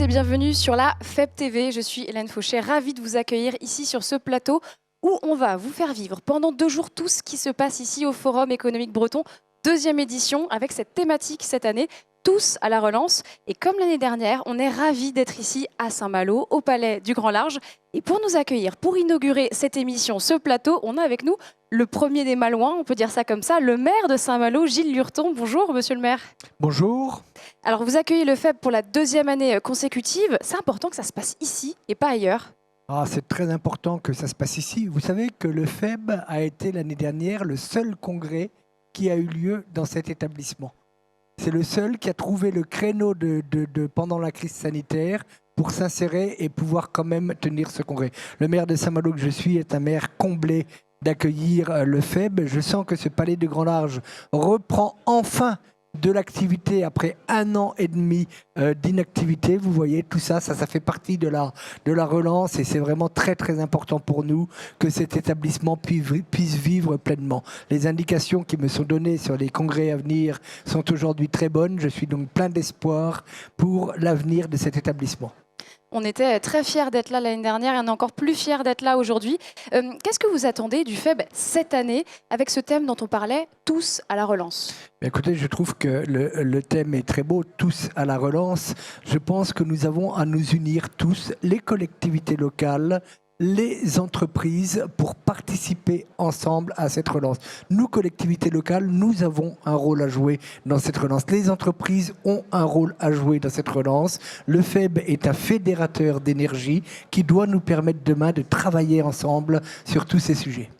et bienvenue sur la FEB TV. Je suis Hélène Fauchet, ravie de vous accueillir ici sur ce plateau où on va vous faire vivre pendant 2 jours tout ce qui se passe ici au Forum économique breton. 2e édition avec cette thématique cette année, tous à la relance. Et comme l'année dernière, on est ravis d'être ici à Saint-Malo, au Palais du Grand Large. Et pour nous accueillir, pour inaugurer cette émission, ce plateau, on a avec nous le premier des Malouins, on peut dire ça comme ça, le maire de Saint-Malo, Gilles Lurton. Bonjour, monsieur le maire. Bonjour. Alors, vous accueillez le FEB pour la 2e année consécutive. C'est important que ça se passe ici et pas ailleurs. C'est très important que ça se passe ici. Vous savez que le FEB a été l'année dernière le seul congrès qui a eu lieu dans cet établissement. C'est le seul qui a trouvé le créneau pendant la crise sanitaire pour s'insérer et pouvoir quand même tenir ce congrès. Le maire de Saint-Malo que je suis est un maire comblé d'accueillir le FEB. Je sens que ce palais du Grand Large reprend enfin de l'activité après 1 an et demi d'inactivité. Vous voyez, tout ça, ça fait partie de la relance et c'est vraiment très très important pour nous que cet établissement puisse vivre pleinement. Les indications qui me sont données sur les congrès à venir sont aujourd'hui très bonnes. Je suis donc plein d'espoir pour l'avenir de cet établissement. On était très fiers d'être là l'année dernière et on est encore plus fiers d'être là aujourd'hui. Qu'est-ce que vous attendez du FEB cette année avec ce thème dont on parlait, tous à la relance? Écoutez, je trouve que le thème est très beau, tous à la relance. Je pense que nous avons à nous unir tous, les collectivités locales, les entreprises, pour participer ensemble à cette relance. Nous, collectivités locales, nous avons un rôle à jouer dans cette relance. Les entreprises ont un rôle à jouer dans cette relance. Le FEB est un fédérateur d'énergie qui doit nous permettre demain de travailler ensemble sur tous ces sujets.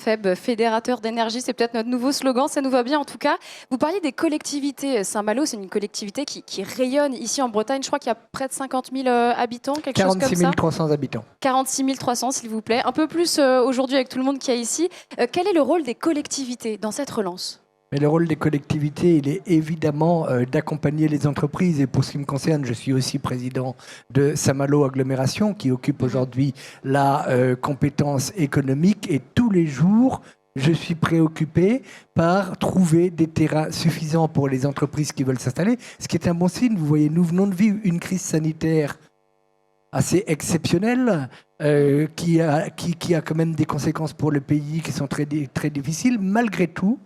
FEB, fédérateur d'énergie, c'est peut-être notre nouveau slogan, ça nous va bien en tout cas. Vous parliez des collectivités. Saint-Malo, c'est une collectivité qui rayonne ici en Bretagne. Je crois qu'il y a près de 50 000 habitants, quelque chose comme ça. 46 300 habitants. 46 300, s'il vous plaît. Un peu plus aujourd'hui avec tout le monde qu'il y a ici. Quel est le rôle des collectivités dans cette relance ? Mais le rôle des collectivités, il est évidemment d'accompagner les entreprises. Et pour ce qui me concerne, je suis aussi président de Saint-Malo Agglomération, qui occupe aujourd'hui la compétence économique. Et tous les jours, je suis préoccupé par trouver des terrains suffisants pour les entreprises qui veulent s'installer. Ce qui est un bon signe. Vous voyez, nous venons de vivre une crise sanitaire assez exceptionnelle, qui a quand même des conséquences pour le pays qui sont très, très difficiles. Malgré tout,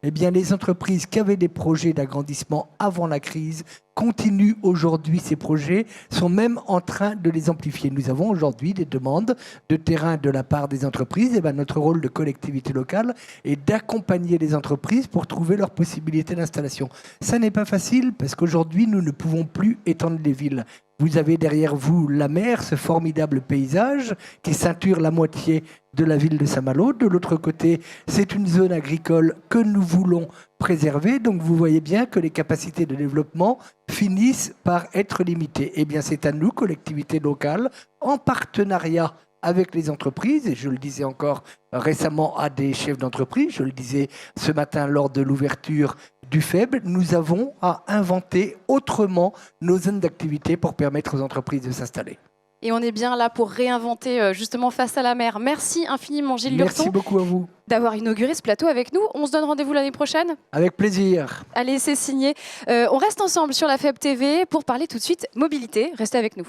eh bien, les entreprises qui avaient des projets d'agrandissement avant la crise continuent aujourd'hui ces projets, sont même en train de les amplifier. Nous avons aujourd'hui des demandes de terrain de la part des entreprises. Et bien, notre rôle de collectivité locale est d'accompagner les entreprises pour trouver leurs possibilités d'installation. Ça n'est pas facile parce qu'aujourd'hui, nous ne pouvons plus étendre les villes. Vous avez derrière vous la mer, ce formidable paysage qui ceinture la moitié de la ville de Saint-Malo. De l'autre côté, c'est une zone agricole que nous voulons préserver. Donc vous voyez bien que les capacités de développement finissent par être limitées. Eh bien, c'est à nous, collectivités locales, en partenariat avec les entreprises, et je le disais encore récemment à des chefs d'entreprise, je le disais ce matin lors de l'ouverture du FEB, nous avons à inventer autrement nos zones d'activité pour permettre aux entreprises de s'installer. Et on est bien là pour réinventer justement face à la mer. Merci infiniment Gilles Lurton. Merci beaucoup à vous d'avoir inauguré ce plateau avec nous. On se donne rendez-vous l'année prochaine? Avec plaisir. Allez, c'est signé. On reste ensemble sur la FEB TV pour parler tout de suite mobilité. Restez avec nous.